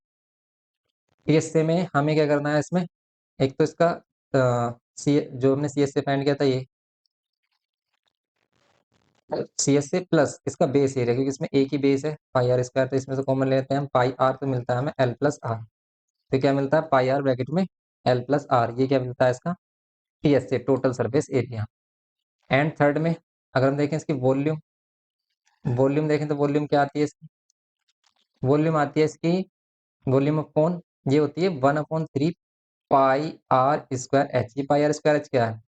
टीएससी में हमें क्या करना है इसमें, एक तो इसका जो हमने सीएससी फाइंड किया था ये सीएससी प्लस इसका बेस एरिया, क्योंकि इसमें एक ही बेस है पाई आर स्क्वायर, तो इसमें से कॉमन लेते हैं हम, पाई आर तो मिलता है हमें एल प्लस आर। तो क्या मिलता है, पाई आर ब्रैकेट में एल प्लस आर, ये क्या मिलता है इसका, TSC total surface area. And third में अगर हम देखें इसकी वॉल्यूम, वॉल्यूम देखें तो वॉल्यूम क्या आती है इसकी, वॉल्यूम आती है इसकी, वॉल्यूम ऑफ कौन, ये होती है 1/3 पाई आर स्क्वायर एच। ये पाई आर स्क्वायर एच क्या है,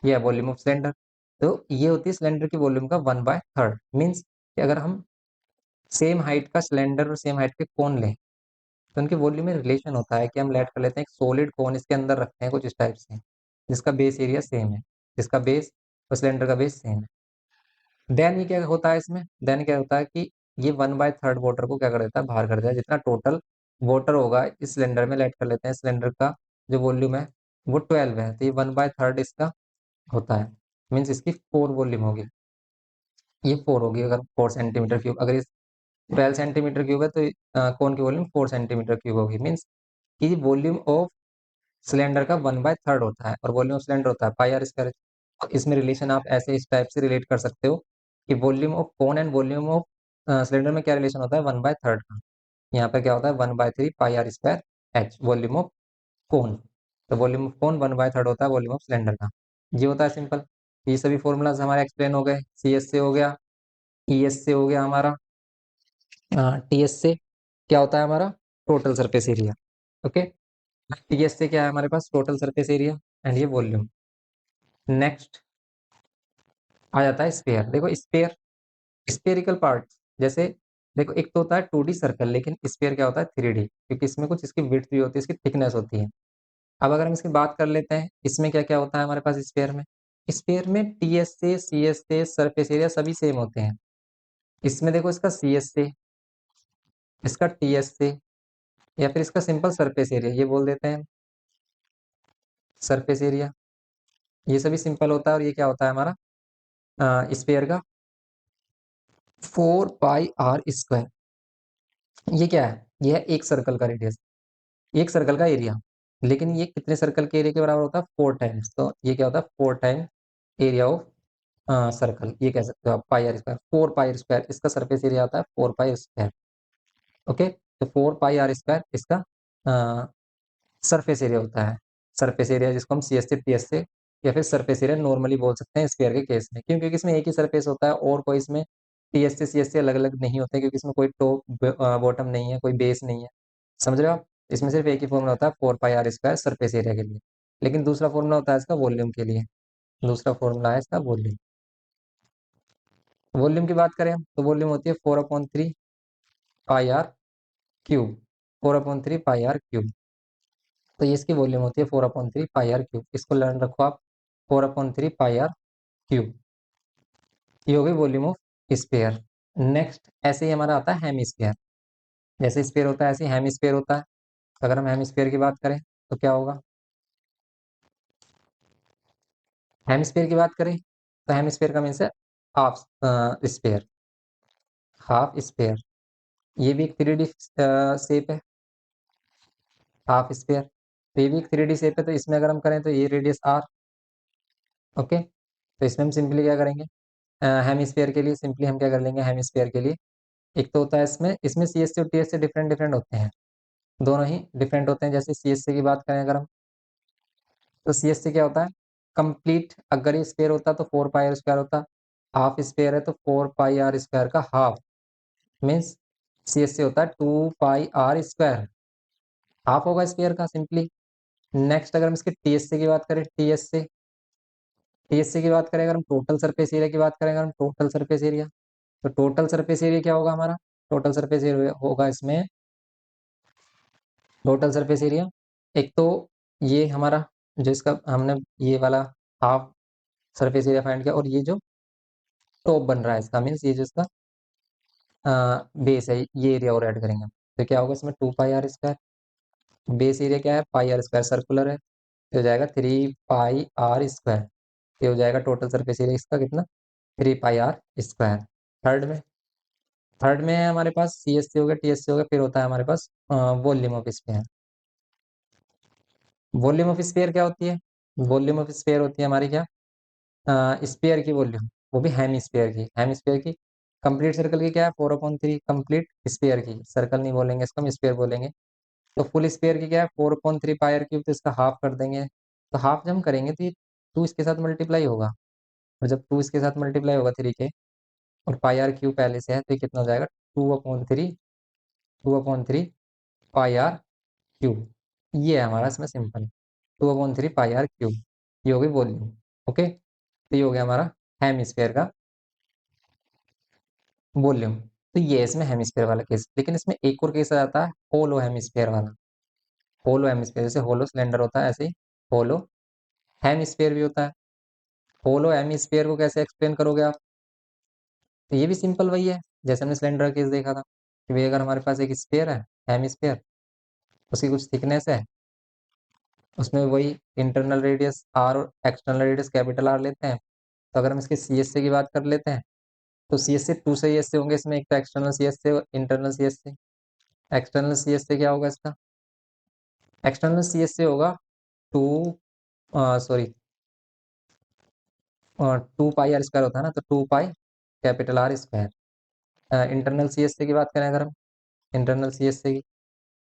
ये है वॉल्यूम ऑफ सिलेंडर। तो ये होती है सिलेंडर की वॉल्यूम का 1/3, मीन्स कि अगर हम सेम हाइट का सिलेंडर और सेम हाइट के कोन लें, तो उनके वॉल्यूम में रिलेशन होता है कि हम लेट कर लेते हैं एक सॉलिड कोन इसके अंदर रखते हैं कुछ इस टाइप से, जिसका बेस एरिया सेम है, जिसका बेस और सिलेंडर का बेस सेम है। देन ये क्या होता है इसमें, देन क्या होता है कि ये 1/3 वाटर को क्या कर देता है, बाहर कर देता है। जितना टोटल वाटर होगा इस सिलेंडर में, लेट कर लेते हैं सिलेंडर का जो वॉल्यूम है वो 12 है, तो ये 1/3 इसका होता है, मीन्स इसकी 4 वॉल्यूम होगी, ये 4 होगी अगर 4 सेंटीमीटर क्यूब, अगर इस 12 सेंटीमीटर क्यूब है तो कौन की वॉल्यूम 4 सेंटीमीटर क्यूब होगी, मीन्स कि वॉल्यूम ऑफ सिलेंडर का 1/3 होता है और वॉल्यूम ऑफ सिलेंडर होता है पाई आर स्क्वायर। इसमें रिलेशन आप ऐसे इस टाइप से रिलेट कर सकते हो कि volume of cone and volume of cylinder में क्या रिलेशन होता है, 1/3 का। यहाँ पे क्या होता है, 1/3 pi R square H volume of cone. तो वॉल्यूम ऑफ कोन 1/3 होता है वॉल्यूम ऑफ सिलेंडर का, ये होता है सिंपल। ये सभी फॉर्मूलाज हमारे एक्सप्लेन हो गए, सी एस से हो गया, ई एस से हो गया हमारा, टी एस से क्या होता है हमारा, total surface area. Okay, T S से क्या है हमारे पास, टोटल सरफेस एरिया एंड ये वॉल्यूम। नेक्स्ट आ जाता है स्पेयर। देखो स्पेयर, स्पेरिकल पार्ट, जैसे देखो एक तो होता है 2D सर्कल, लेकिन स्पेयर क्या होता है 3D, क्योंकि इसमें कुछ इसकी विड्थ भी होती है, इसकी थिकनेस होती है। अब अगर हम इसकी बात कर लेते हैं, इसमें क्या क्या होता है हमारे पास स्पेयर में, स्पेयर में टीएस से सी एस से सरफेस एरिया सभी सेम होते हैं। इसमें देखो इसका सी एस से, इसका टीएस से, या फिर इसका सिंपल सरफेस एरिया ये बोल देते हैं, सरफेस एरिया, ये सभी सिंपल होता है। और ये क्या होता है हमारा स्पेयर का 4 पाई आर स्क्वायर। ये क्या है, ये है एक सर्कल का रेडियस, एक सर्कल का एरिया, लेकिन ये कितने सर्कल के एरिया के बराबर होता है, 4 टाइम्स। तो ये क्या होता है 4 टाइम एरिया ऑफ सर्कल, ये कह सकते हो आप पाई आर स्क्वायर, 4 पाई स्क्वायर इसका सरफेस एरिया आता है 4 पाई स्क्वायर। ओके, तो 4 पाई आर स्क्वायर इसका सरफेस एरिया होता है, सरफेस एरिया जिसको हम सी एस से टी एस से या फिर सरफेस एरिया नॉर्मली बोल सकते हैं स्क्वायर के केस में, क्यों, क्योंकि इसमें एक ही सरफेस होता है और कोई इसमें टी एस से सी एस से अलग अलग नहीं होते, क्योंकि इसमें कोई टॉप बॉटम नहीं है, कोई बेस नहीं है, समझ रहे हो आप। इसमें सिर्फ एक ही फॉर्मूला होता है 4 pi R square surface area के लिए, लेकिन दूसरा फॉर्मूला होता है इसका वॉल्यूम के लिए, दूसरा फॉर्मूला है इसका वॉल्यूम। वॉल्यूम की बात करें हम, तो वॉल्यूम होती है 4/3 pi R cube, 4/3 pi R cube. तो ये इसकी वॉल्यूम होती है 4/3 पाई आर क्यूब, इसको लर्न रखो आप, 4/3 पाई आर क्यूब, ये हो गई वॉल्यूम ऑफ स्पेयर। नेक्स्ट ऐसे ही हमारा आता है हेमिस्फेयर, जैसे स्पेयर होता है ऐसे हेमिस्फेयर होता है। अगर हम हेमिस्फेयर की बात करें तो क्या होगा, हेमिस्फेयर की बात करें तो हेमिस्फेयर का मीन्स है हाफ स्पेयर, हाफ स्पेयर, ये भी एक 3D शेप है, हाफ स्पेयर। तो ये भी एक 3D शेप है, तो इसमें अगर हम करें तो ये रेडियस आर। ओके, तो इसमें हम सिंपली क्या करेंगे, हेमिस्फीयर के लिए सिंपली हम क्या कर लेंगे, हेमिस्फीयर के लिए एक तो होता है इसमें इसमें सी एस सी और T S C different different होते हैं, दोनों ही डिफरेंट होते हैं। जैसे सी एस सी की बात करें अगर हम, तो सी एस सी क्या होता है, कंप्लीट अगर ये स्क्वायर होता तो 4 पाई आर स्क्वायर होता, हाफ स्क्वायर है तो 4 पाई आर स्क्वायर का half, means C S C होता है 2 पाई आर स्क्वायर, हाफ होगा स्क्वायर का सिंपली। नेक्स्ट अगर हम इसके टी एस सी की बात करें, टीएससी की बात करें, अगर हम टोटल सरफेस एरिया की बात करें, अगर हम टोटल सरफेस एरिया, तो टोटल सरफेस एरिया क्या होगा हमारा, टोटल सरफेस एरिया होगा इसमें, टोटल सरफेस एरिया एक तो ये हमारा जो इसका हमने ये वाला हाफ सरफेस एरिया फाइंड किया, और ये जो टॉप बन रहा है इसका, मीन्स ये जो इसका बेस है, ये एरिया और ऐड करेंगे, तो क्या होगा इसमें 2 pi R square, base area क्या है, पाई आर स्क्वायर, सर्कुलर है, तो हो जाएगा 3 पाई आर स्क्वायर। ये हो जाएगा टोटल सरफेस एरिया इसका कितना, 3 पाई आर स्क्वायर। थर्ड में, थर्ड में हमारे पास सी एस सी हो गया, टी एस सी हो गया, फिर होता है हमारे पास volume of sphere. Volume of sphere क्या होती है, वॉल्यूम ऑफ स्फीयर होती है हमारी क्या, स्फीयर की वॉल्यूम, वो भी हेमी स्फीयर की, हेमी स्फीयर की। कंप्लीट सर्कल की क्या है, 4/3 कंप्लीट स्फीयर की, सर्कल नहीं बोलेंगे इसको, हम स्फीयर बोलेंगे। तो फुल स्फीयर की क्या है, 4/3 पाई आर क्यूब, तो इसका हाफ कर देंगे, तो हाफ जब हम करेंगे तो ये 2 इसके साथ मल्टीप्लाई होगा, और जब 2 इसके साथ मल्टीप्लाई होगा 3 के, और पाई आर क्यूब पहले से है, तो ये कितना हो जाएगा, 2/3 ये है हमारा इसमें सिंपल, 2/3 पाई आर क्यूब, ये हो गई वॉल्यूम। ओके, तो ये हो गया हमारा हेमिस्फेयर का वॉल्यूम। तो ये है इसमें हेमिस्फेयर वाला केस, लेकिन इसमें एक और केस आ जाता है, होलो हेमिस्फेयर वाला। होलो हेमिस्फेयर, जैसे होलो सिलेंडर होता है ऐसे ही होलो हेमिस्फेयर भी होता है। होलो हेमिस्फेयर को कैसे एक्सप्लेन करोगे आप, तो ये भी सिंपल वही है, जैसे हमने सिलेंडर केस देखा था कि भाई अगर हमारे पास एक स्फीयर है, हेमिस्फेयर, उसकी कुछ थिकनेस है, उसमें वही इंटरनल रेडियस आर और एक्सटर्नल रेडियस कैपिटल आर लेते हैं। तो अगर हम इसके सी एस सी की बात कर लेते हैं, तो सी एस सी 2 सी एस सी होंगे इसमें, एक तो एक्सटर्नल सी एस सी और internal C S C. External C S C क्या होगा इसका, एक्सटर्नल सी एस सी होगा two, sorry, 2 pi R square होता है ना, तो 2 pi capital R square. Internal C S C की बात करें अगर हम, इंटरनल सी एस सी की,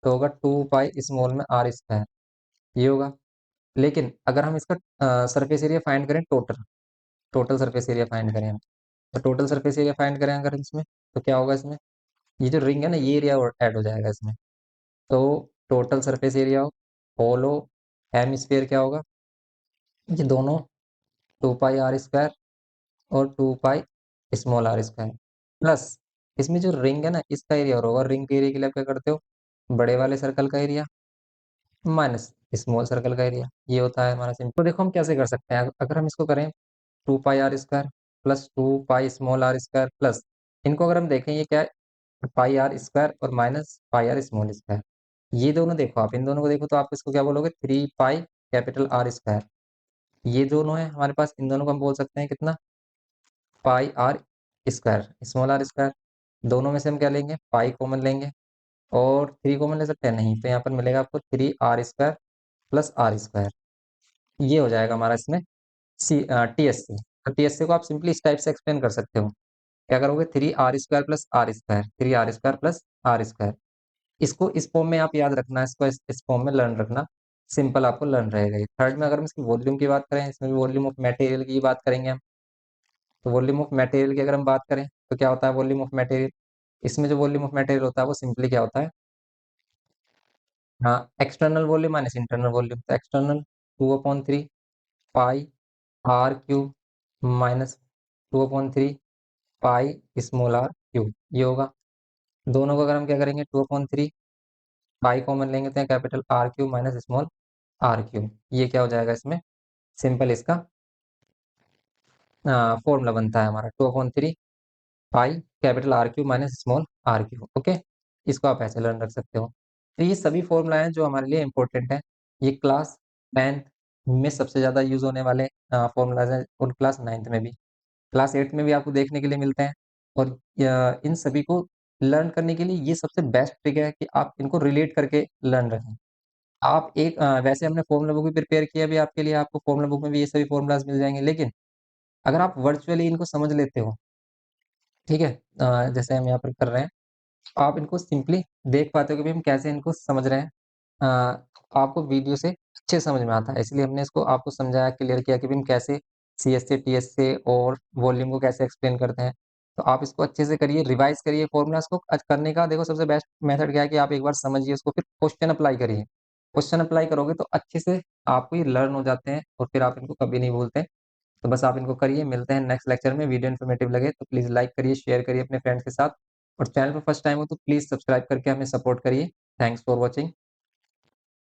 तो होगा 2 पाई स्मॉल में आर स्क्वायर, ये होगा। लेकिन अगर हम इसका सरफेस एरिया फाइंड करें, total total surface area find करें हम, तो टोटल सरफेस एरिया फाइंड करें अगर इसमें, तो क्या होगा इसमें, ये जो रिंग है ना, ये एरिया ऐड हो जाएगा इसमें। तो टोटल सरफेस एरिया होलो हेमिस्फीयर क्या होगा, ये दोनों 2 पाई आर स्क्वायर और 2 pi small R square, plus इसमें जो रिंग है ना, इसका एरिया और होगा, रिंग के एरिया के लिए आप क्या करते हो, बड़े वाले सर्कल का एरिया माइनस स्मॉल सर्कल का एरिया, ये होता है हमारा सिंपल। तो देखो हम कैसे कर सकते हैं, अगर हम इसको करें 2 pi R square plus 2 pi small R square plus, इनको अगर हम देखें ये क्या है, पाई आर स्क्वायर और minus pi R small square, ये दोनों देखो, आप इन दोनों को देखो तो आप इसको क्या बोलोगे, 3 पाई कैपिटल आर स्क्वायर। ये दोनों है हमारे पास, इन दोनों को हम बोल सकते हैं कितना, pi R square small R square. दोनों में से हम क्या लेंगे, पाई कॉमन लेंगे, और 3 कॉमन ले सकते हैं, नहीं, तो यहाँ पर मिलेगा आपको 3 R square plus R square, ये हो जाएगा हमारा इसमें टी एस सी। तो टी एस सी को आप सिंपली इस टाइप से एक्सप्लेन कर सकते हो, क्या करोगे, 3 R square plus R square, 3 R square plus R square. इसको इस फॉर्म में आप याद रखना, इसको इस फॉर्म में लर्न रखना, सिंपल आपको लर्न रहेगा ये। थर्ड में अगर हम इसकी वॉल्यूम की बात करें, इसमें भी वॉल्यूम ऑफ मटेरियल की बात करेंगे हम, तो वॉल्यूम ऑफ मटेरियल की अगर हम बात करें, तो क्या होता है वॉल्यूम ऑफ मटेरियल, इसमें जो वॉल्यूम ऑफ मटेरियल होता है वो सिंपली क्या होता है, हाँ, external volume minus internal volume, तो external 2/3 pi R cube minus 2/3 pi small R cube, ये होगा। दोनों को अगर हम क्या करेंगे, 2/3 पाई कॉमन लेंगे, तो capital R cube minus small R cube, ये क्या हो जाएगा इसमें, सिंपल इसका फॉर्मूला बनता है हमारा, 2/3 pi capital R cube minus small R cube. Okay, इसको आप ऐसे लर्न रख सकते हो। तो ये सभी फॉर्मूला हैं जो हमारे लिए इंपॉर्टेंट है, ये क्लास 10th में सबसे ज़्यादा यूज होने वाले फॉर्मूलाज हैं, और क्लास 9th में भी, क्लास 8th में भी आपको देखने के लिए मिलते हैं। और इन सभी को लर्न करने के लिए ये सबसे बेस्ट ट्रिक है कि आप इनको रिलेट करके लर्न रखें। आप वैसे हमने फ़ॉर्मूला बुक भी प्रिपेयर किया अभी आपके लिए, आपको फ़ॉर्मूला बुक में भी ये सभी फ़ॉर्मूलाज़ मिल जाएँगे, लेकिन अगर आप वर्चुअली इनको समझ लेते हो, ठीक है? जैसे हम यहाँ पर कर रहे हैं, आप इनको सिंपली देख पाते हो कि भई हम कैसे इनको समझ रहे हैं। आपको वीडियो से अच्छे समझ में आता है, इसलिए हमने इसको आपको समझाया, क्लियर किया कि भई हम कैसे सीएस से, टीएस से और वॉल्यूम को कैसे एक्सप्लेन करते हैं। तो आप इसको अच्छे से करिए, रिवाइज़ करिए फ़ॉर्मूलाज़ को। करने का देखो सबसे बेस्ट मेथड क्या है कि आप एक बार समझिए उसको, फिर क्वेश्चन अप्लाई करिए। क्वेश्चन अप्लाई करोगे तो अच्छे से आपको ये लर्न हो जाते हैं और फिर आप इनको कभी नहीं भूलते। तो बस आप इनको करिए, मिलते हैं नेक्स्ट लेक्चर में। वीडियो इन्फॉर्मेटिव लगे तो प्लीज़ लाइक करिए, शेयर करिए अपने फ्रेंड्स के साथ और चैनल पर फर्स्ट टाइम हो तो प्लीज़ सब्सक्राइब करके हमें सपोर्ट करिए। Thanks for watching.